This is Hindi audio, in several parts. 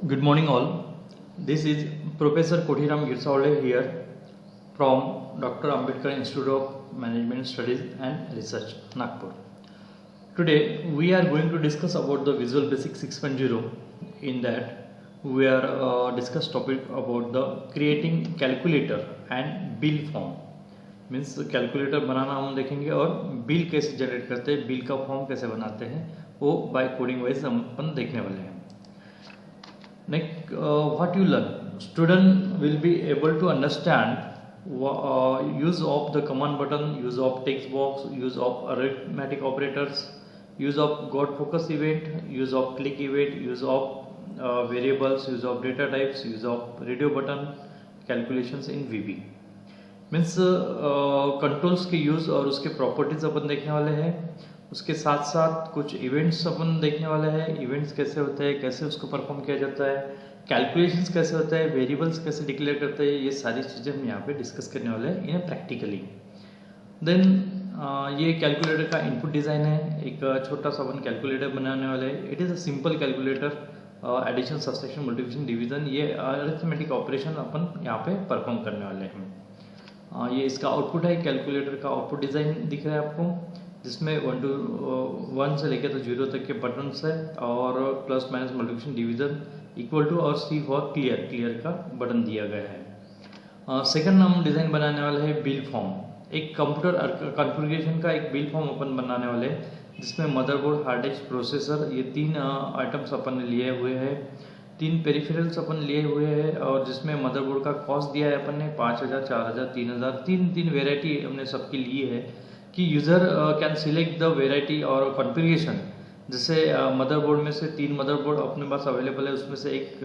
Good morning, all. This is Professor Kothiram Girsawale here from Dr. Ambedkar Institute of Management Studies and Research, Nagpur. Today, we are going to discuss about the Visual Basic 6.0. In that, we are discuss topic about the creating calculator and bill form. Means calculator बनाना हम देखेंगे और बिल कैसे जनरेट करते हैं, बिल का फॉर्म कैसे बनाते हैं, वो बाय कोडिंग वाइज हम अपन देखने वाले हैं. Next, what you learn, student will be able to understand use of the command button, use of text box, use of arithmetic operators, use of got focus event, use of click event, use of variables, use of data types, use of radio button, calculations in VB. Means controls के यूज़ और उसके प्रॉपर्टीज अपन देखने वाले हैं. उसके साथ साथ कुछ इवेंट्स अपन देखने वाले हैं. इवेंट्स कैसे होते हैं, कैसे उसको परफॉर्म किया जाता है, कैलकुलेशंस कैसे होता है, वेरिएबल्स कैसे डिक्लेयर करते हैं, ये सारी चीज़ें हम यहाँ पे डिस्कस करने वाले हैं इन्हें प्रैक्टिकली. देन ये कैलकुलेटर का इनपुट डिज़ाइन है. एक छोटा सा अपन कैलकुलेटर बनाने वाले हैं. It is a simple calculator. Addition, subtraction, multiplication, division, ये अरिथमेटिक ऑपरेशन अपन यहाँ पे परफॉर्म करने वाले हैं. ये इसका आउटपुट है. कैलकुलेटर का आउटपुट डिज़ाइन दिख रहा है आपको, जिसमें 1 से लेकर तो 0 तक के बटन्स है और plus minus multiplication division equal to और सी फॉर क्लियर का बटन दिया गया है. सेकंड हम डिज़ाइन बनाने वाले हैं बिल फॉर्म. एक कंप्यूटर कॉन्फ़िगरेशन का एक बिल फॉर्म अपन बनाने वाले हैं, जिसमें मदरबोर्ड, हार्ड डिस्क, प्रोसेसर, ये 3 आइटम्स अपन ने लिए हुए हैं. 3 पेरिफेरल्स अपन लिए हुए हैं और जिसमें मदरबोर्ड का कॉस्ट दिया है अपन ने 5000, 4000, 3000, तीन वेराइटी हमने सबकी ली है कि user can select the variety और कॉन्फ़िगरेशन. जैसे मदरबोर्ड में से 3 मदरबोर्ड अपने पास अवेलेबल है, उसमें से एक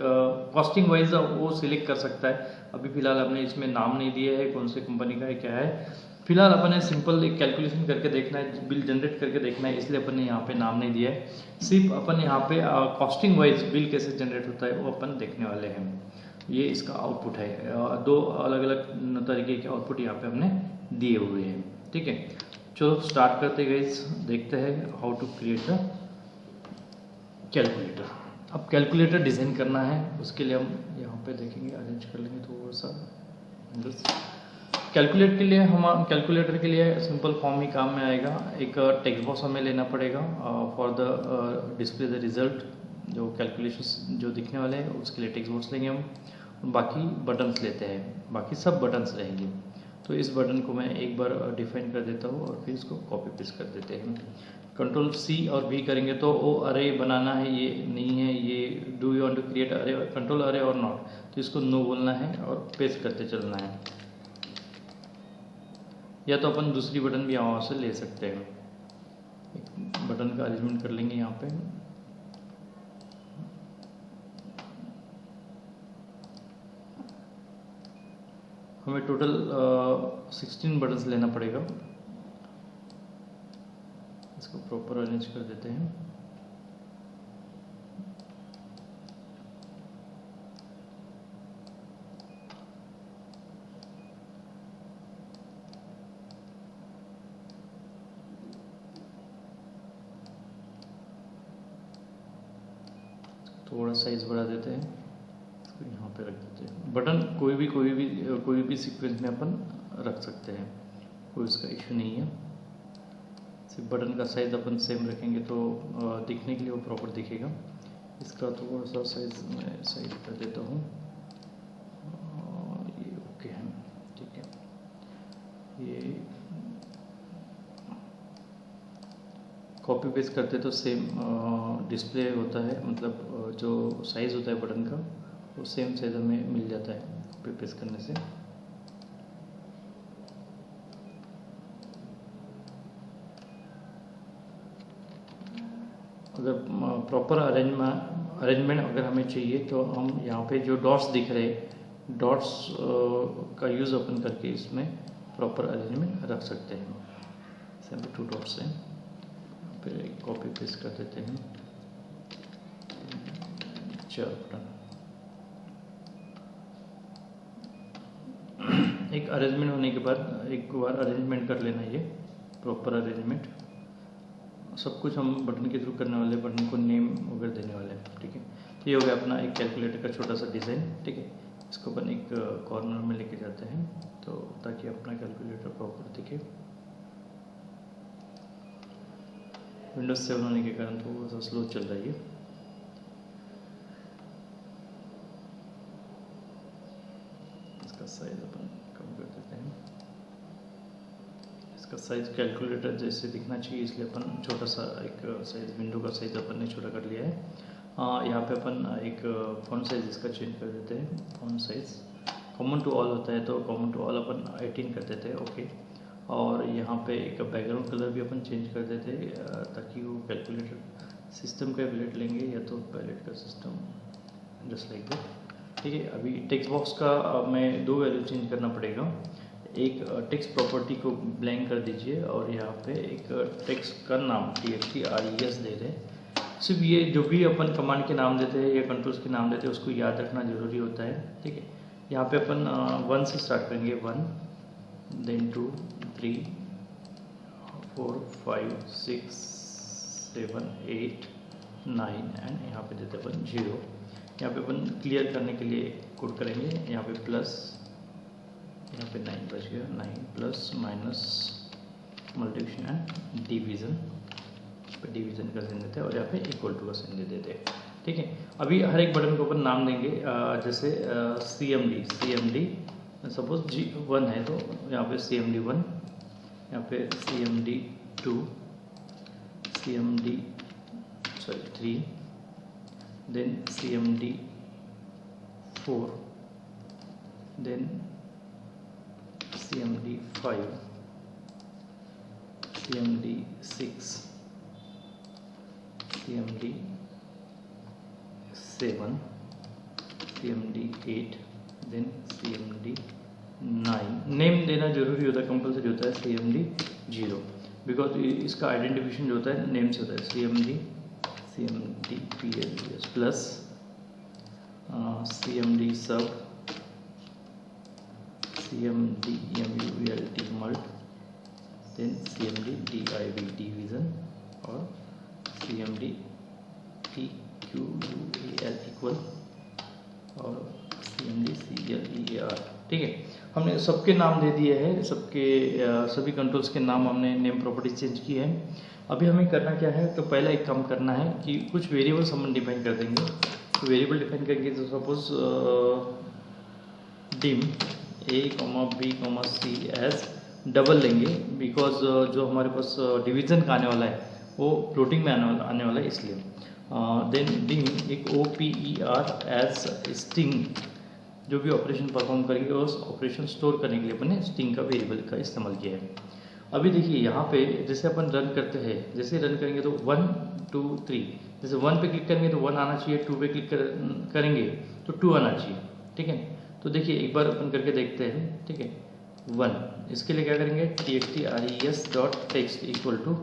कॉस्टिंग वाइज वो सिलेक्ट कर सकता है. अभी फिलहाल हमने इसमें नाम नहीं दिए है कौन से कंपनी का है, क्या है. फिलहाल अपन ने सिंपल एक कैलकुलेशन करके देखना है, बिल जनरेट करके देखना है, इसलिए अपन ने यहाँ पे नाम नहीं दिया है. सिर्फ अपन यहाँ पे कॉस्टिंग वाइज बिल कैसे जनरेट होता है वो अपन देखने वाले हैं. ये इसका आउटपुट है. 2 अलग अलग तरीके के आउटपुट यहाँ पे हमने दिए हुए हैं. ठीक है, चलो स्टार्ट करते गाइस. देखते हैं how to create the calculator. अब कैलकुलेटर डिज़ाइन करना है, उसके लिए हम यहाँ पे देखेंगे, अरेंज कर लेंगे थोड़ा सा. कैलकुलेटर के लिए सिंपल फॉर्म ही काम में आएगा. एक टेक्स्ट बॉक्स हमें लेना पड़ेगा for the display the result. जो कैलकुलेशंस जो दिखने वाले हैं उसके लिए टेक्स्ट बॉक्स लेंगे हम. बाकी बटन्स लेते हैं, बाकी सब बटन्स रहेंगे. तो इस बटन को मैं एक बार डिफाइन कर देता हूँ और फिर इसको कॉपी पेस्ट कर देते हैं. कंट्रोल C और V करेंगे तो वो अरे बनाना है, ये नहीं है. ये do you want to create array, control array और नॉट, तो इसको नो बोलना है और पेस्ट करते चलना है. या तो अपन दूसरी बटन भी यहाँ से ले सकते हैं. एक बटन का अरेंजमेंट कर लेंगे यहाँ पे. हमें टोटल 16 बटन्स लेना पड़ेगा. इसको प्रॉपर अरेंज कर देते हैं. थोड़ा साइज बढ़ा देते हैं, इसको यहाँ पे रख देते हैं. बटन कोई भी सीक्वेंस में अपन रख सकते हैं, कोई उसका इशू नहीं है. सिर्फ बटन का साइज अपन सेम रखेंगे तो दिखने के लिए वो प्रॉपर दिखेगा. इसका थोड़ा सा साइज मैं साइड कर देता हूँ. ये ओके है, ठीक है. ये कॉपी पेस्ट करते तो सेम डिस्प्ले होता है, मतलब जो साइज़ होता है बटन का वो सेम साइज हमें मिल जाता है कॉपी पेस्ट करने से. अगर प्रॉपर अरेंजमेंट अगर हमें चाहिए तो हम यहाँ पे जो डॉट्स दिख रहे हैं, डॉट्स का यूज़ अपन करके इसमें प्रॉपर अरेंजमेंट रख सकते हैं. इसमें 2 डॉट्स हैं, फिर कॉपी पेस्ट कर देते हैं. 4 बटन. एक अरेंजमेंट होने के बाद एक बार अरेंजमेंट कर लेना, ये प्रॉपर अरेंजमेंट. सब कुछ हम बटन के थ्रू करने वाले, बटन को नेम वगैरह देने वाले हैं. ठीक है, ये हो गया अपना एक कैलकुलेटर का छोटा सा डिज़ाइन। ठीक है, इसको अपन एक कॉर्नर में लेके जाते हैं तो ताकि अपना कैलकुलेटर प्रॉपर दिखे। विंडोज 7 होने के कारण थोड़ा सा स्लो चल रही है। इसका साइज अपन कम कर देते हैं। इसका साइज कैलकुलेटर जैसे दिखना चाहिए, इसलिए अपन छोटा सा एक साइज, विंडो का साइज अपन ने छोटा कर लिया है। यहाँ पे अपन एक फॉन्ट साइज इसका चेंज कर देते हैं। Font size common to all होता है तो कॉमन टू ऑल अपन 18 कर देते हैं। ओके, और यहाँ पे एक बैकग्राउंड कलर भी अपन चेंज कर देते हैं ताकि वो कैलकुलेटर सिस्टम का पैलेट लेंगे या तो पैलेट का सिस्टम, जस्ट लाइक दैट। ठीक है, अभी टेक्स्ट बॉक्स का मैं 2 वैल्यू चेंज करना पड़ेगा। एक टेक्स्ट प्रॉपर्टी को ब्लैंक कर दीजिए और यहाँ पे एक टेक्स्ट का नाम TXT दे दें। सिर्फ ये जो भी अपन कमांड के नाम देते हैं या कंट्रोल्स के नाम देते हैं उसको याद रखना ज़रूरी होता है। ठीक है, यहाँ पे अपन 1 से स्टार्ट करेंगे, 1 देन 2 3 4 5 6 7 8 9 एंड यहाँ पे देते अपन 0। यहाँ पे अपन क्लियर करने के लिए कोड करेंगे, यहाँ पे प्लस, यहाँ पे 9 बच गया, 9 plus minus multiplication and division, division का साइन देते हैं और यहाँ पे इक्वल टू का साइन दे देते हैं। ठीक है, अभी हर एक बटन को अपन नाम देंगे, जैसे CMD सपोज G1 है तो यहाँ पे CMD1, यहाँ पे CMD2, CMD3, then CMD4, then CMD5, CMD6, CMD7, CMD8, then CMD9। Name देना जरूरी होता है, कंपलसरी होता है CMD0, बिकॉज इसका आइडेंटिफिकेशन जो होता है नेम से होता है। CMD plus, CMD sub, CMD mult, then CMD division और CMD इक्वल और CMD ठीक है, हमने सबके नाम दे दिए हैं, सभी कंट्रोल्स के नाम हमने नेम प्रॉपर्टी चेंज की है। अभी हमें करना क्या है, तो पहला एक काम करना है कि कुछ वेरिएबल्स हम डिफाइन कर देंगे। तो वेरिएबल डिफाइन करेंगे तो suppose dim A,B,C as double लेंगे, बिकॉज जो हमारे पास डिवीज़न का आने वाला है वो फ्लोटिंग में आने वाला है, इसलिए। देन डिम एक OPER एज स्ट्रिंग, जो भी ऑपरेशन परफॉर्म करेंगे उस ऑपरेशन स्टोर करने के लिए अपन ने स्ट्रिंग का वेरिएबल का इस्तेमाल किया है। अभी देखिए यहाँ पे जैसे अपन रन करते हैं, जैसे रन करेंगे तो 1 2 3, जैसे 1 पे क्लिक करेंगे तो 1 आना चाहिए, 2 पे क्लिक करेंगे तो 2 आना चाहिए। ठीक है, तो देखिए एक बार अपन करके देखते हैं। ठीक है, 1 इसके लिए क्या करेंगे, TXTRES.text इक्वल टू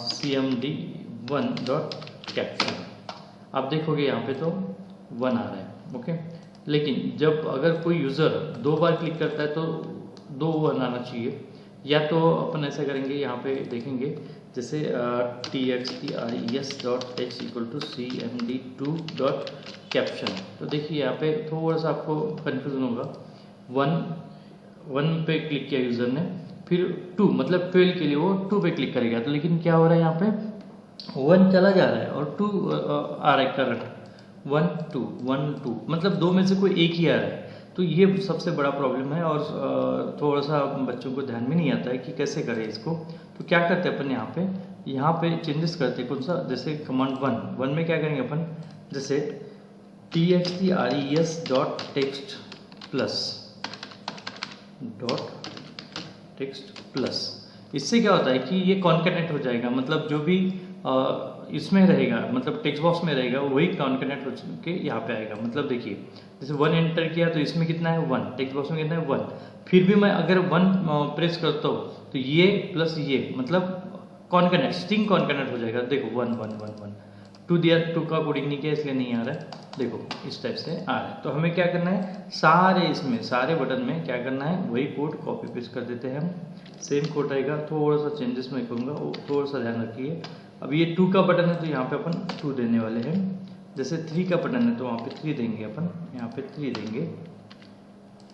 CMD1.caption। आप देखोगे यहाँ पे तो 1 आ रहा है। ओके, लेकिन जब अगर कोई यूज़र 2 बार क्लिक करता है तो 2 1 आना चाहिए, या तो अपन ऐसा करेंगे, यहाँ पे देखेंगे जैसे TXTRES.text इक्वल टू CMD2.caption। तो देखिए यहाँ पे थोड़ा सा आपको कन्फ्यूजन होगा। 1 पे क्लिक किया यूज़र ने, फिर 2 मतलब 12 के लिए वो 2 पे क्लिक करेगा, तो लेकिन क्या हो रहा है यहाँ पे 1 चला जा रहा है और 2 आ रहा है करंट, 1 2 1 2 मतलब 2 में से कोई एक ही आ रहा है। तो ये सबसे बड़ा प्रॉब्लम है और थोड़ा सा बच्चों को ध्यान में नहीं आता है कि कैसे करें इसको। तो क्या करते हैं अपन, यहाँ पे चेंजेस करते हैं। कौन सा, जैसे कमांड 1 में क्या करेंगे अपन, जैसे TXTRES.text प्लस, इससे क्या होता है कि ये कॉन्केटेनेट हो जाएगा, मतलब जो भी इसमें रहेगा, मतलब टेक्स्ट बॉक्स में रहेगा वही कॉन्केटेनेट हो के यहाँ पे आएगा। मतलब देखिए जैसे 1 एंटर किया तो इसमें कितना है 1, टेक्स्ट बॉक्स में कितना है 1, फिर भी मैं अगर 1 प्रेस करता हूँ तो ये प्लस ये मतलब कॉन्केटेनेट, स्ट्रिंग कॉन्केटेनेट हो जाएगा। देखो 1 1 1 1 2 दिया, 2 का कोडिंग नहीं किया इसलिए नहीं आ रहा है, देखो इस टाइप से आ रहा है। तो हमें क्या करना है, सारे बटन में क्या करना है, वही कोड कॉपी पेस्ट कर देते हैं हम, सेम कोड रहेगा। थोड़ा सा चेंजेस मैं करूँगा, वो थोड़ा सा ध्यान रखिए। अब ये 2 का बटन है तो यहाँ पे अपन 2 देने वाले हैं, जैसे 3 का बटन है तो वहाँ पे 3 देंगे अपन, यहाँ पे 3 देंगे।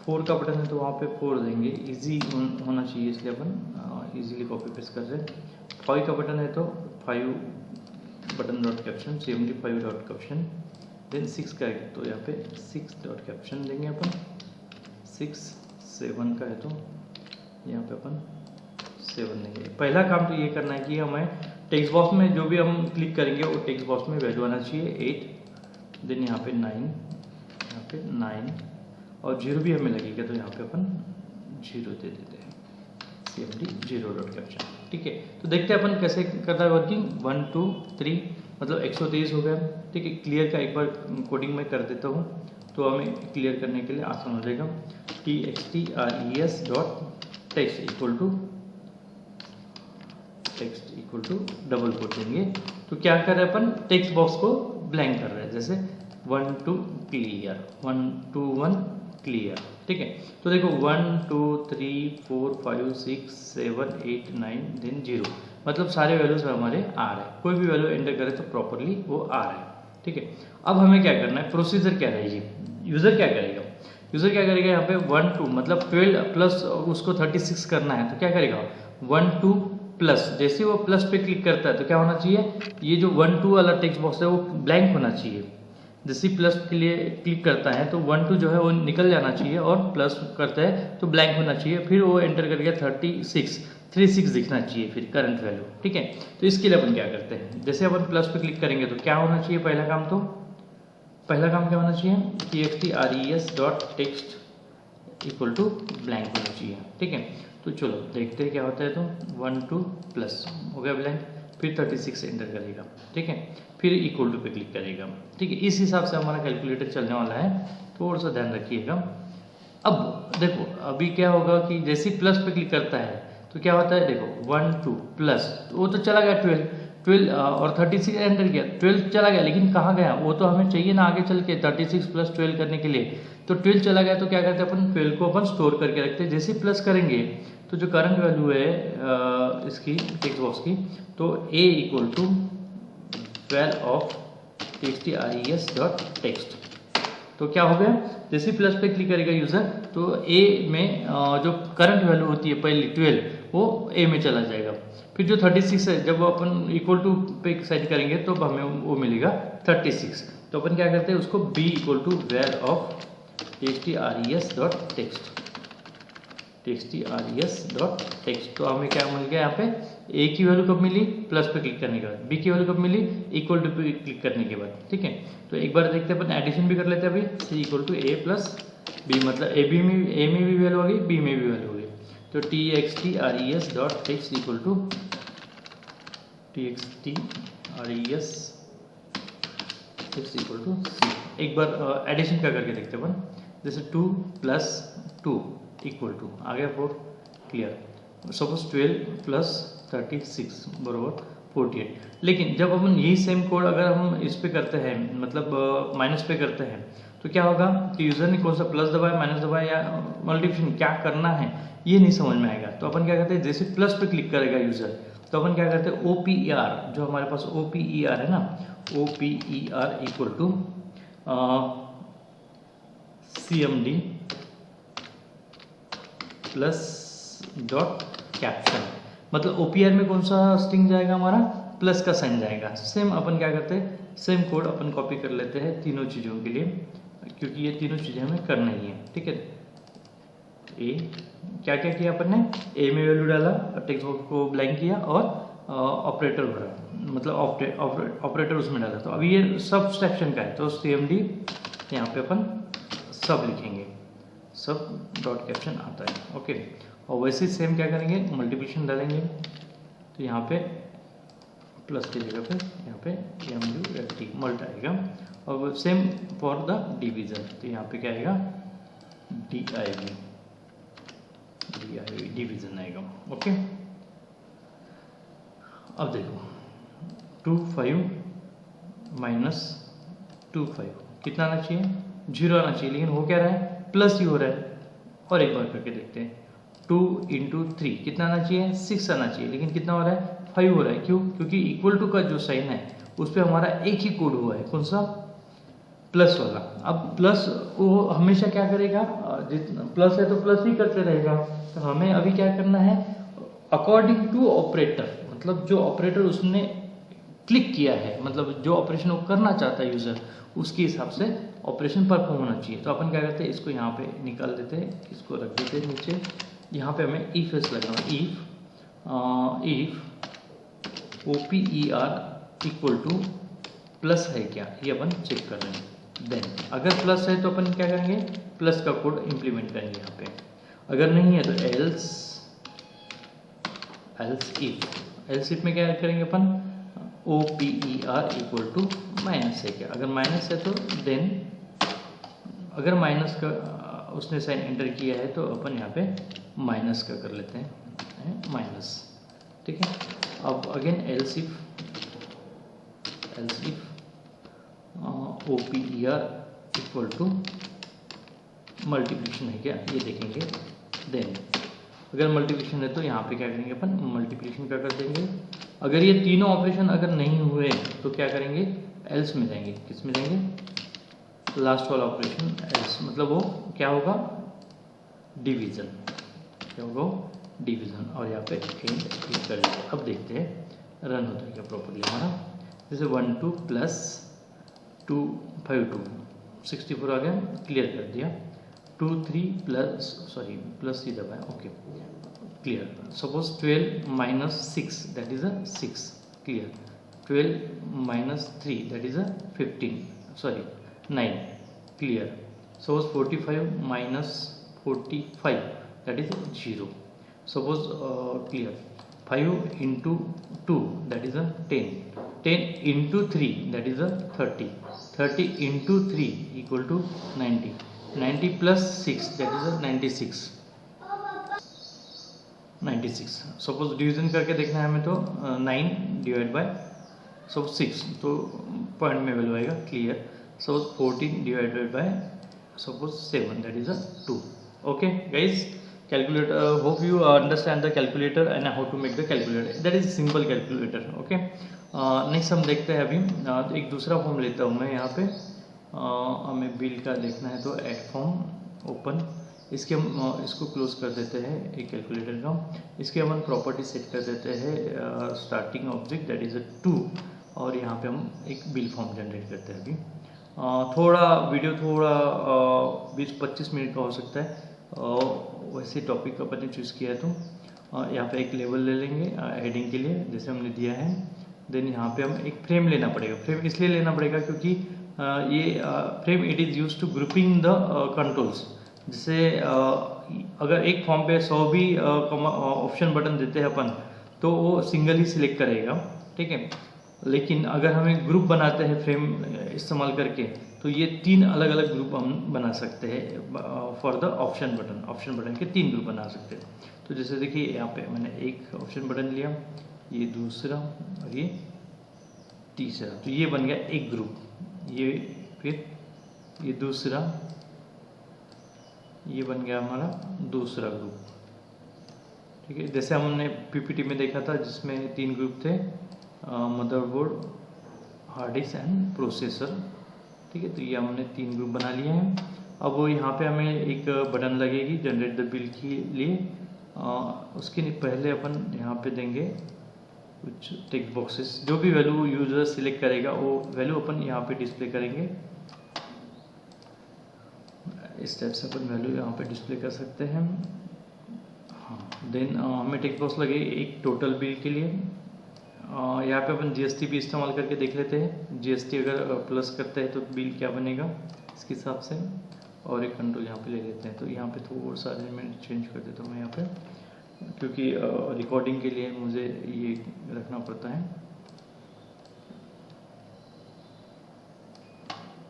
4 का बटन है तो वहाँ पे 4 देंगे, इजी होना चाहिए इसलिए अपन इजीली कॉपी पेस्ट कर रहे हैं। 5 का बटन है तो 5 button dot caption, CMD 5 dot caption. Then 6 का है तो यहाँ पे 6 डॉट कैप्शन देंगे अपन। 6, 7 का है तो यहाँ पे अपन 7 देंगे। पहला काम तो ये करना है कि हमें टेक्स्ट बॉक्स में जो भी हम क्लिक करेंगे वो टेक्स्ट बॉक्स में वैल्यू आना चाहिए 8। देन यहाँ पे 9, यहाँ पे 9 और 0 भी हमें लगेगा तो यहाँ पे अपन 0 दे देते हैं, CMD 0 डॉट कैप्शन। ठीक है, तो देखते हैं अपन कैसे करता है वर्किंग। 1 2 3 मतलब 123 हो गया। ठीक है, क्लियर का एक बार कोडिंग में कर देता हूँ तो हमें क्लियर करने के लिए आसान हो जाएगा। TXTRES dot text equal to double quote देंगे। तो क्या कर रहे हैं अपन, टेक्स्ट बॉक्स को ब्लैंक कर रहे हैं, जैसे 1 2 क्लियर, 1 2 1 क्लियर। ठीक है, तो देखो 1 2 3 4 5 6 7 8 9 देन 0, मतलब सारे वैल्यूज हमारे आ रहे हैं। कोई भी वैल्यू एंटर करे तो प्रॉपरली वो आ रहा है। ठीक है, अब हमें क्या करना है, प्रोसीजर क्या रहेगी, यूजर क्या करेगा। यूजर क्या करेगा, यहाँ पे 1 2 मतलब 12 प्लस उसको 36 करना है तो क्या करेगा 1 2 प्लस। जैसे वो प्लस पे क्लिक करता है तो क्या होना चाहिए, ये जो 1 2 वाला टेक्स्ट बॉक्स है वो ब्लैंक होना चाहिए। जैसे प्लस के लिए क्लिक करता है तो 1 2 जो है वो निकल जाना चाहिए और प्लस करता है तो ब्लैंक होना चाहिए। फिर वो एंटर करके 36 दिखना चाहिए फिर करंट वैल्यू। ठीक है, तो इसके लिए अपन क्या करते हैं, जैसे अपन प्लस पे क्लिक करेंगे तो क्या होना चाहिए, पहला काम क्या होना चाहिए, TXTRES dot text equal to blank होना चाहिए। ठीक है, तो चलो देखते हैं क्या होता है। तो 1 2 प्लस हो गया ब्लैंक, फिर 36 एंटर करेगा। ठीक है, फिर इक्वल टू पे क्लिक करेगा। ठीक है, इस हिसाब से हमारा कैलकुलेटर चलने वाला है, थोड़ा सा ध्यान रखिएगा। अब देखो अभी क्या होगा कि जैसे प्लस पे क्लिक करता है तो क्या होता है, देखो 1 2 प्लस, वो तो चला गया 12 और 36 एंटर किया, 12 चला गया, लेकिन कहाँ गया, वो तो हमें चाहिए ना आगे चल के 36 प्लस 12 करने के लिए। तो 12 चला गया तो क्या करते हैं अपन, 12 को अपन स्टोर करके रखते हैं। जैसे प्लस करेंगे तो जो करंट वैल्यू है इसकी टेक्स्ट बॉक्स की, तो A equal to val of TXTRES dot text. तो क्या हो गया, जैसे प्लस पे क्लिक करेगा यूजर तो A में जो करंट वैल्यू होती है पहली 12 वो A में चला जाएगा। फिर जो 36 है जब अपन इक्वल टू पे सेट करेंगे तो हमें वो मिलेगा 36। तो अपन क्या करते हैं, उसको B equal to val of TXTRES dot text, TXTRES dot text. तो हमें क्या मिल गया यहाँ पे, A की वैल्यू कब मिली, प्लस पे क्लिक करने के बाद, B की वैल्यू कब मिली, इक्वल टू पे क्लिक करने के बाद। ठीक है, तो एक बार देखते हैं अपन एडिशन भी कर लेते हैं अभी। C equal to A plus B, मतलब A में भी वैल्यू आ गई, B में भी वैल्यू हो गई। तो TXTRES dot text equal to TXTRES text equal to C। एक बार एडिशन क्या करके देखते हैं अपन, जैसे 2 प्लस 2 इक्वल टू आ गया 4 क्लियर। सपोज 12 प्लस 36 बराबर 48। लेकिन जब अपन यही सेम कोड अगर हम इस पे करते हैं, मतलब माइनस पे करते हैं, तो क्या होगा कि यूजर ने कौन सा प्लस दबाया, माइनस दबाया या मल्टीप्लिकेशन क्या करना है ये नहीं समझ में आएगा। तो अपन क्या करते हैं, जैसे प्लस पे क्लिक करेगा यूजर तो अपन क्या करते हैं, OPER जो हमारे पास OPER है ना, OPER equal to CMD plus dot caption. मतलब OPR में कौन सा स्ट्रिंग जाएगा, हमारा प्लस का साइन जाएगा। सेम अपन क्या करते हैं, सेम कोड अपन कॉपी कर लेते हैं तीनों चीज़ों के लिए, क्योंकि ये तीनों चीज़ें हमें करना ही है। ठीक है, A क्या क्या किया अपन ने, A में वैल्यू डाला, टेक्स्ट बॉक्स को ब्लैंक किया और ऑपरेटर भरा, मतलब ऑपरेटर उसमें डाला। तो अभी ये सब सेक्शन का है तो CMD यहाँ पे अपन सब लिखेंगे, सब डॉट कैप्शन आता है। ओके, और वैसे सेम क्या करेंगे, मल्टीप्लिकेशन डालेंगे तो यहाँ पे प्लस की जगह पे यहाँ पे MULT मल्ट आएगा, और सेम फॉर द डिवीजन तो यहाँ पे क्या आएगा, DIV डिवीजन आएगा। ओके, अब देखो 2 5 माइनस 2 5 कितना आना चाहिए, 0 आना चाहिए, लेकिन हो क्या रहा है, प्लस ही हो रहा है। और एक बार करके देखते हैं, 2 इंटू 3 कितना आना चाहिए, 6 आना चाहिए, लेकिन कितना हो रहा है, 5 हो रहा है। क्यों, क्योंकि इक्वल टू का जो साइन है उस पर हमारा एक ही कोड हुआ है, कौन सा प्लस वाला। अब प्लस वो हमेशा क्या करेगा, जितना प्लस है तो प्लस ही करते रहेगा। तो हमें अभी क्या करना है, अकॉर्डिंग टू ऑपरेटर, मतलब जो ऑपरेटर उसने क्लिक किया है, मतलब जो ऑपरेशन वो करना चाहता है यूज़र, उसके हिसाब से ऑपरेशन परफॉर्म होना चाहिए। तो अपन क्या करते हैं, इसको यहाँ पे निकाल देते हैं, इसको रख देते हैं नीचे। यहाँ पे हमें इफ एस लगना है, if OPER equal two plus है क्या, ये अपन चेक कर रहे हैं। देन अगर प्लस है तो अपन क्या करेंगे, प्लस का कोड इंप्लीमेंट करेंगे यहाँ पे। अगर नहीं है तो एल्स इफ में क्या करेंगे अपन, OPER इक्वल टू माइनस है क्या। अगर माइनस है तो देन, अगर माइनस का उसने साइन एंटर किया है तो अपन यहाँ पे माइनस का कर लेते हैं, माइनस। ठीक है, अब again else if OPER equal to multiplication है क्या, ये देखेंगे। देन अगर मल्टीप्लिकेशन है तो यहाँ पे क्या करेंगे अपन, मल्टीप्लिकेशन का कर देंगे। अगर ये तीनों ऑपरेशन अगर नहीं हुए तो क्या करेंगे, एल्स में जाएंगे। किस में जाएंगे, लास्ट वाला ऑपरेशन एल्स, मतलब वो क्या होगा, डिवीजन। क्या होगा, डिवीजन। और यहाँ पे एंड क्लिक कर लेते। अब देखते हैं रन होता है क्या प्रॉपर्ली हमारा। जैसे 1 2 प्लस 2 5 2 64 आ गया, क्लियर कर दिया। 2 3 प्लस, सॉरी प्लस ही दबाया, okay clear. Suppose 12 minus 6 that is a 6, clear. 12 minus 3 that is a 15, sorry 9, clear. Suppose 45 minus 45 that is 0, suppose clear. 5 into 2 that is a 10, 10 into 3 that is a 30, 30 into 3 equal to 90, 90 plus 6 that is a 96, 96। Suppose division करके देखना है हमें तो 9 डिवाइड बाय सपोज 6, तो पॉइंट में वैल्यू आएगा, clear. Suppose 14 divided by suppose 7 that is a 2। Okay guys, calculator, hope you understand the calculator and how to make the calculator, that is simple calculator। okay, next हम देखते हैं अभी। एक दूसरा फॉर्म लेता हूँ मैं यहाँ पे। हमें बिल का देखना है तो ऐड फॉर्म ओपन, इसके हम इसको क्लोज कर देते हैं एक कैलकुलेटर का। इसके हम प्रॉपर्टी सेट कर देते हैं starting object that is a 2, और यहाँ पे हम एक बिल फॉर्म जनरेट करते हैं अभी। थोड़ा वीडियो थोड़ा 20-25 मिनट का हो सकता है, वैसे टॉपिक अपन ने चूज़ किया है। तो यहाँ पे एक लेवल ले लेंगे हेडिंग के लिए, जैसे हमने दिया है। देन यहाँ पे हम एक फ्रेम लेना पड़ेगा। फ्रेम इसलिए लेना पड़ेगा क्योंकि ये frame it is use to grouping the controls. जैसे अगर एक फॉर्म पे 100 भी ऑप्शन बटन देते हैं अपन, तो वो सिंगल ही सिलेक्ट करेगा, ठीक है। लेकिन अगर हमें ग्रुप बनाते हैं फ्रेम इस्तेमाल करके, तो ये 3 अलग अलग ग्रुप हम बना सकते हैं फॉर द ऑप्शन बटन के 3 ग्रुप बना सकते हैं। तो जैसे देखिए यहाँ पे मैंने एक ऑप्शन बटन लिया, ये दूसरा और ये तीसरा, तो ये बन गया एक ग्रुप। ये फिर ये दूसरा, ये बन गया हमारा दूसरा ग्रुप, ठीक है। जैसे हमने पीपीटी में देखा था जिसमें 3 ग्रुप थे, motherboard, hard disk and processor, ठीक है। तो ये हमने 3 ग्रुप बना लिए हैं। अब वो यहाँ पे हमें एक बटन लगेगी जनरेट द बिल के लिए। उसके पहले अपन यहाँ पे देंगे कुछ टेक्स्ट बॉक्सेस, जो भी वैल्यू यूजर सिलेक्ट करेगा वो वैल्यू अपन यहाँ पे डिस्प्ले करेंगे। इस टाइप से अपन वैल्यू यहाँ पे डिस्प्ले कर सकते हैं। हाँ, देन हमें टेक्स्ट बॉक्स लगे एक टोटल बिल के लिए। यहाँ पे अपन जीएसटी भी इस्तेमाल करके देख लेते हैं। जीएसटी अगर प्लस करते हैं तो बिल क्या बनेगा इसके हिसाब से, और एक कंट्रोल यहाँ पे ले लेते हैं। तो यहाँ पे थोड़ा सा एलिमेंट चेंज कर देता हूँ मैं यहाँ पे, क्योंकि रिकॉर्डिंग के लिए मुझे ये रखना पड़ता है।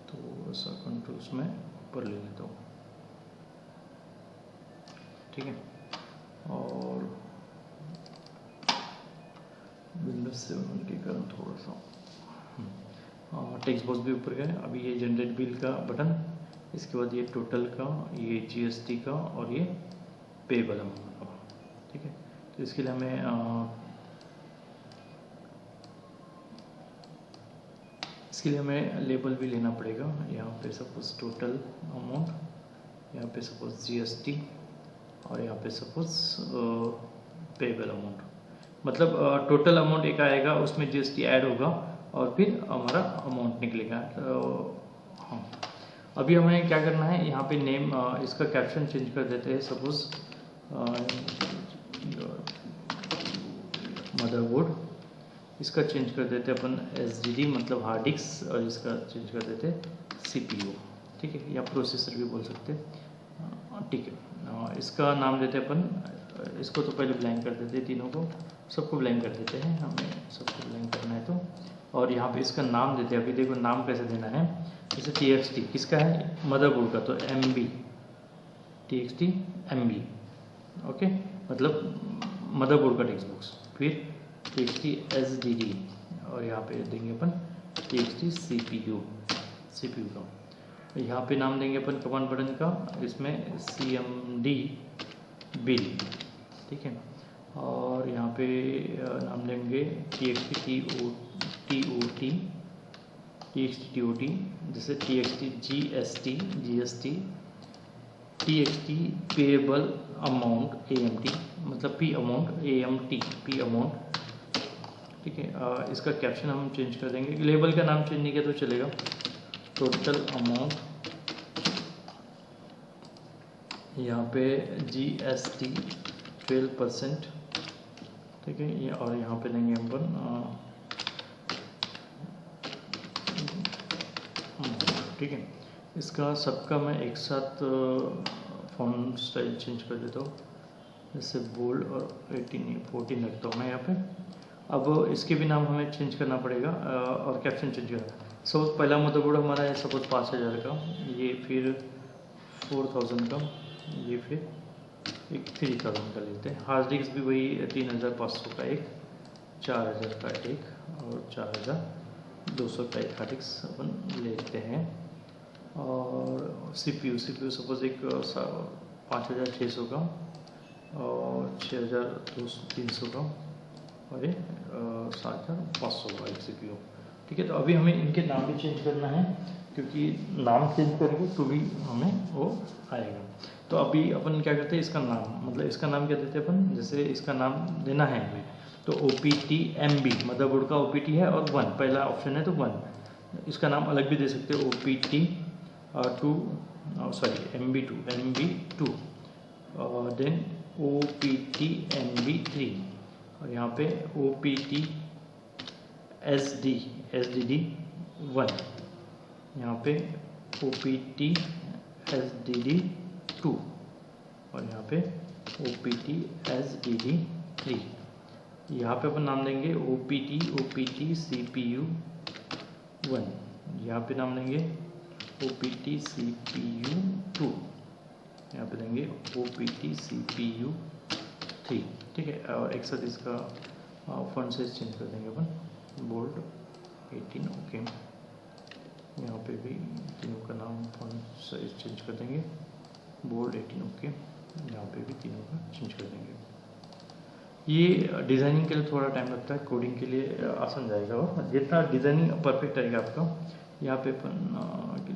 तो ऐसा कंट्रोल्स में ऊपर ले लेता हूँ, ठीक है। और विंडोज 7 के कारण थोड़ा सा टेक्स्ट बॉक्स भी ऊपर गया। अभी ये जनरेट बिल का बटन, इसके बाद ये टोटल का, ये जीएसटी का और ये पेबल अमाउंट का, ठीक है। तो इसके लिए हमें इसके लिए हमें लेबल भी लेना पड़ेगा। यहाँ पे सपोज टोटल अमाउंट, यहाँ पे सपोज GST और यहाँ पे सपोज पेबल अमाउंट, मतलब टोटल अमाउंट एक आएगा, उसमें GST ऐड होगा और फिर हमारा अमाउंट निकलेगा। हाँ, अभी हमें क्या करना है, यहाँ पे नेम, इसका कैप्शन चेंज कर देते हैं। सपोज मदरबोर्ड, इसका चेंज कर देते हैं अपन SSD मतलब हार्ड डिस्क, और इसका चेंज कर देते हैं CPU, ठीक है, या प्रोसेसर भी बोल सकते हैं, ठीक है। इसका नाम देते हैं अपन, इसको तो पहले ब्लैंक कर देते हैं, तीनों को, सबको ब्लैंक कर देते हैं, हमें सबको ब्लैंक करना है तो। और यहाँ पे इसका नाम देते हैं। अभी देखो नाम कैसे देना है, जैसे TXT किसका है, मदरबोर्ड का, तो MB TXT MB, ओके, मतलब मदरबोर्ड का टेक्स्ट बुक्स। फिर TXT SSD और यहाँ पे देंगे अपन TXT CPU का। यहाँ पे नाम देंगे अपन कमांड बटन का, इसमें CMD बिल, ठीक है। और यहाँ पे नाम लेंगे TXT TOT, जैसे TXT GST, TXT payable amount AMT, मतलब P अमाउंट, ठीक है। इसका कैप्शन हम चेंज कर देंगे, लेबल का नाम चेंज नहीं किया तो चलेगा। टोटल अमाउंट, यहाँ पे GST 12%, ठीक है, ये, और यहाँ पे देंगे अपन ठीक है। इसका सबका मैं एक साथ फॉन्ट स्टाइल चेंज कर देता हूँ, जैसे बोल्ड और 14 रखता हूँ मैं यहाँ पे। अब इसके भी नाम हमें चेंज करना पड़ेगा और कैप्शन चेंज करना। सपोज पहला मदरबोर्ड हमारा है सपोज 5000 का, ये फिर 4000 का, ये फिर एक 3000 का लेते हैं। हार्ड डिस्क भी वही 3500 का एक, 4000 का एक और 4200 का एक हार्ड डिस्क अपन लेते हैं। और CPU सपोज एक 5600 का और 6300 का और ये 7500 का एक CPU, ठीक है। तो अभी हमें इनके नाम भी चेंज करना है, क्योंकि नाम चेंज करेंगे तो भी हमें वो आएगा। तो अभी अपन क्या करते हैं, इसका नाम, मतलब इसका नाम क्या देते हैं अपन, जैसे इसका नाम देना है हमें, तो OPT MB मदरबोर्ड का OPT है और 1 पहला ऑप्शन है तो 1। इसका नाम अलग भी दे सकते हो, OPT 2 MB2 और देन OPT MB3 और यहाँ पे OPT SDD 1, यहाँ पे OPT SDD 2 और यहाँ पे OPT SDD 3। यहाँ पे अपन नाम देंगे OPT CPU 1, यहाँ पे नाम देंगे OPT CPU 2, यहाँ पे देंगे OPT CPU 3, ठीक है। और एक साथ इसका फॉन्ट साइज चेंज कर देंगे अपन, बोल्ड 18, ओके। यहाँ पे भी तीनों का नाम फॉन्ट साइज चेंज कर देंगे, बोल्ड 18, ओके। यहाँ पे भी तीनों का चेंज कर देंगे। ये डिज़ाइनिंग के लिए थोड़ा टाइम लगता है, कोडिंग के लिए आसान जाएगा। और जितना डिज़ाइनिंग परफेक्ट आएगा आपका, यहाँ पे अपन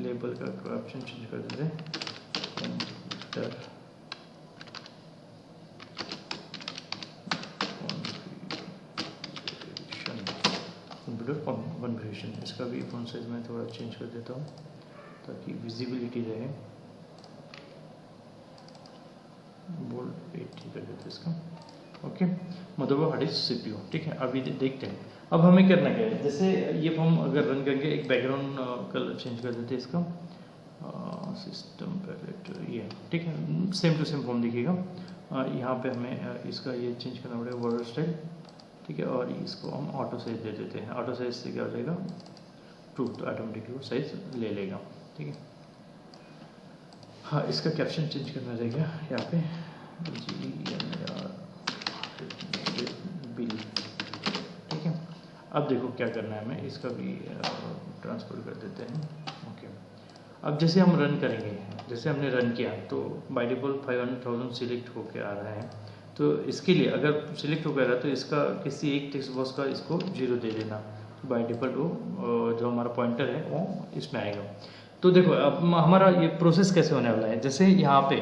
लेबल का ऑप्शन चेंज कर देते हैं, कंप्यूटर कॉन्फ़िगरेशन। इसका भी फॉन्ट साइज मैं थोड़ा चेंज कर देता हूँ ताकि विजिबिलिटी रहे। बोल्ड 80 कर देते हैं इसका, okay. Motherboard hard disk CPU, ठीक है। अभी देखते हैं अब हमें करना क्या है। जैसे ये हम अगर रन करके एक बैकग्राउंड कलर चेंज कर देते हैं इसका, सिस्टम पैलेट, ये ठीक है, सेम टू सेम फॉर्म दिखेगा। यहाँ पे हमें इसका ये चेंज करना पड़ेगा, बॉर्डर स्टाइल, ठीक है। और इसको हम ऑटो साइज दे देते हैं। ऑटो साइज से क्या हो जाएगा, ट्रू, तो ऑटोमेटिकली वो साइज ले लेगा, ठीक है। हाँ, इसका कैप्शन चेंज करना रहेगा यहाँ पे, बिल, ठीक है। अब देखो क्या करना है, हमें इसका भी ट्रांसफर कर देते हैं, ओके। अब जैसे हम रन करेंगे, जैसे हमने रन किया तो बाय डिफॉल्ट 500,000 सिलेक्ट होके आ रहा है। तो इसके लिए अगर सिलेक्ट हो गया तो इसका किसी एक टेक्स्ट बॉक्स का इसको 0 दे देना, तो बाय डिफ़ॉल्ट वो जो हमारा पॉइंटर है वो इसमें आएगा। तो देखो अब हमारा ये प्रोसेस कैसे होने वाला है, जैसे यहाँ पे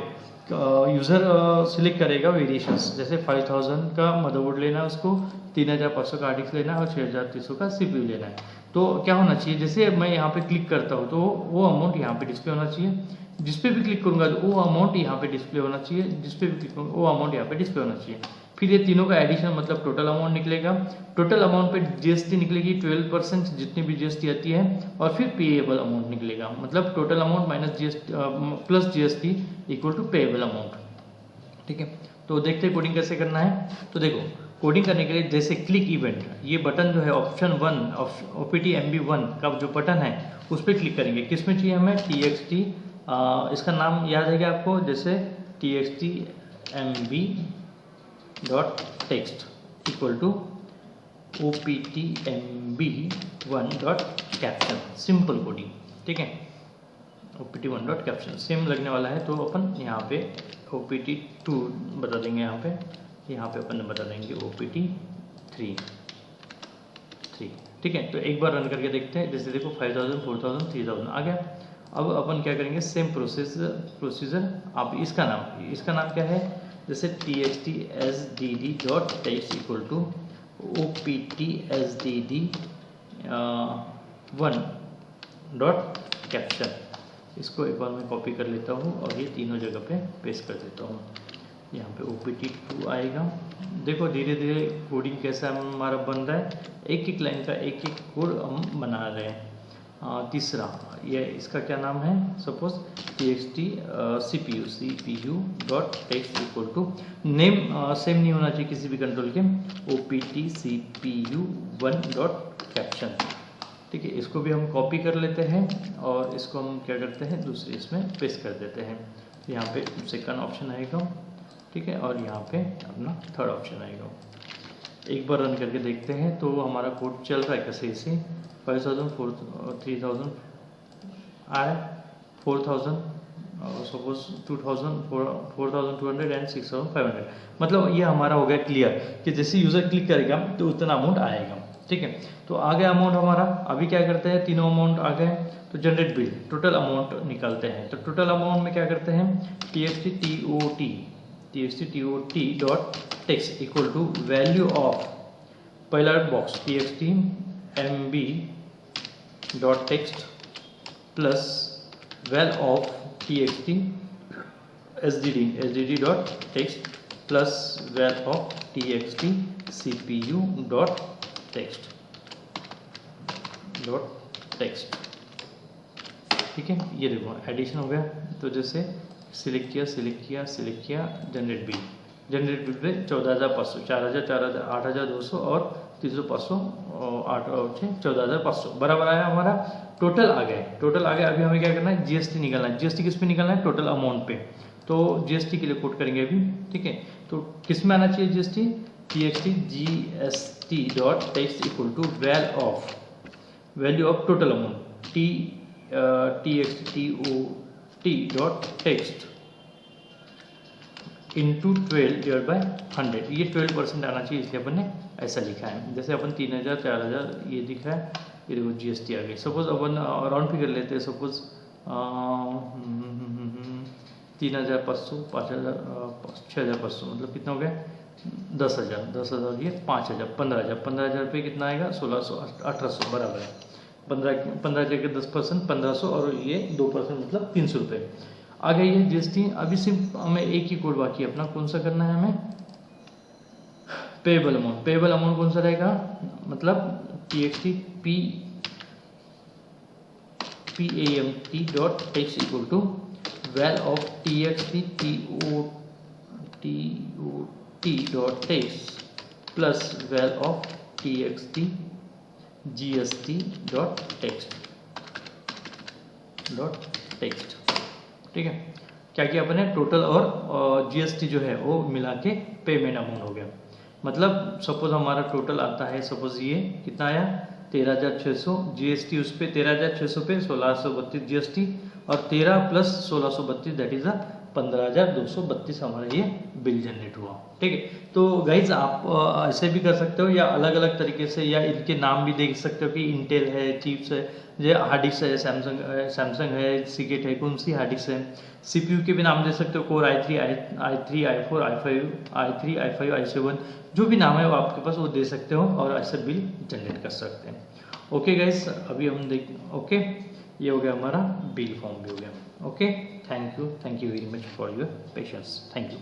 यूज़र सिलेक्ट करेगा वेरिएशंस, जैसे 5000 का मदरबोर्ड लेना है उसको, 3500 का RTX लेना है और 6300 का CPU लेना है। तो क्या होना चाहिए, जैसे मैं यहाँ पे क्लिक करता हूँ तो वो अमाउंट यहाँ पे डिस्प्ले होना चाहिए, जिस पे भी क्लिक करूँगा तो वो अमाउंट यहाँ पे डिस्प्ले होना चाहिए, जिस पे भी क्लिक करूँगा वो अमाउंट यहाँ पे डिस्प्ले होना चाहिए। फिर ये तीनों का एडिशन मतलब टोटल अमाउंट निकलेगा। टोटल अमाउंट पे GST निकलेगी 12% जितनी भी GST आती है, और फिर पेएबल अमाउंट निकलेगा, मतलब total amount minus GST plus GST equal to payable amount. ठीक है, तो देखते हैं कोडिंग कैसे करना है। तो देखो कोडिंग करने के लिए जैसे क्लिक इवेंट, ये बटन जो है ऑप्शन 1 OPT MB1 का जो बटन है उस पर क्लिक करेंगे। किस में चाहिए हमें, TXT, इसका नाम याद है क्या आपको, जैसे TXT MB dot text equal to OPT MB1 dot caption, simple coding. ठीक है, OPT1 डॉट कैप्शन सेम लगने वाला है, तो अपन यहाँ पे OPT2 बता देंगे, यहाँ पे अपन बता देंगे OPT3। ठीक है, तो एक बार रन करके देखते हैं। जैसे देखो 5000 4000 3000 आ गया। अब अपन क्या करेंगे, सेम प्रोसीजर। अब इसका नाम क्या है, जैसे TXT SDD dot text equal to OPT SDD 1 dot caption. इसको एक बार मैं कॉपी कर लेता हूँ और ये तीनों जगह पे पेस्ट कर देता हूँ। यहाँ पे OPT2 आएगा। देखो धीरे धीरे कोडिंग कैसा हमारा बन रहा है, एक लाइन का एक कोड हम बना रहे हैं। तीसरा ये इसका क्या नाम है, suppose TXT CPU dot text equal to name same नहीं होना चाहिए किसी भी कंट्रोल के, OPT CPU1 डॉट कैप्शन। ठीक है, इसको भी हम कॉपी कर लेते हैं और इसको हम क्या करते हैं, दूसरे इसमें पेस्ट कर देते हैं। यहाँ पे सेकंड ऑप्शन आएगा, ठीक है, और यहाँ पे अपना थर्ड ऑप्शन आएगा। एक बार रन करके देखते हैं तो हमारा कोड चल रहा है कैसे, इसे 5000 3000 आया, 4000 सपोज 2000 4200 एंड 6500, मतलब ये हमारा हो गया क्लियर कि जैसे यूज़र क्लिक करेगा तो उतना अमाउंट आएगा। ठीक है, तो आ गया अमाउंट हमारा। अभी क्या करते हैं, तीनों अमाउंट आ गए तो जनरेट बिल टोटल अमाउंट निकालते हैं। तो टोटल अमाउंट में क्या करते हैं, TXT TOT dot text equal to value of, पहला box TXT MB dot text plus val of TXT SDD dot text plus val of TXT CPU dot text. ठीक है, ये देखो एडिशन हो गया। तो जैसे सिलेक्ट किया जनरेट बिल पे 14500 4000 8200 और 300 500 8 14500 बराबर आया हमारा। टोटल आ गया। अभी हमें क्या करना है, GST निकालना है। GST किस पे निकालना है, टोटल अमाउंट पे। तो GST के लिए कोड करेंगे अभी। ठीक है, तो किस में आना चाहिए GST, TXT GST dot text equal to value of total amount TXT TOT dot text into 12 divide by 100। ये 12% आना चाहिए, इसलिए अपन ने ऐसा लिखा है। जैसे अपन 3000 4000 ये दिख रहा है, ये देखो GST आ गई। सपोज अपन राउंड फिगर लेते हैं, सपोज 3500 5000 6500, मतलब कितना हो गया 10,000 ये 5,000 15,000 रुपये कितना आएगा 1600 1800 बराबर है। 15 जगह 10% 1500 और ये 2% मतलब 300 रुपये आ गई है GST। अभी सिर्फ हमें एक ही कोड बाकी है अपना, कौन सा करना है हमें, पेएबल अमाउंट कौन सा रहेगा, मतलब TXT PAMT dot text equal to val of TXT TOT dot text plus val of TXT GST dot text. ठीक है, क्या किया अपने, टोटल और GST जो है वो मिला के पेमेंट अमाउंट हो गया। मतलब सपोज हमारा टोटल आता है, सपोज ये कितना आया 13,600, GST उस पर 13,600 पे 1632 GST और 13 प्लस 1632 दैट इज 15,232 हमारा ये बिल जनरेट हुआ। ठीक है, तो गाइज आप ऐसे भी कर सकते हो या अलग अलग तरीके से, या इनके नाम भी देख सकते हो कि इंटेल है, चिप्स है, जो हार्ड डिस्क है, सैमसंग है, सीगेट है, कौन सी हार्ड डिस्क है। CPU के भी नाम दे सकते हो, core i3, i4, i5, i7, जो भी नाम है वो आपके पास वो दे सकते हो और ऐसे बिल जनरेट कर सकते हैं। ओके गाइज, अभी हम ओके, ये हो गया हमारा बिल फॉर्म भी हो गया। Okay, thank you very much for your patience, thank you.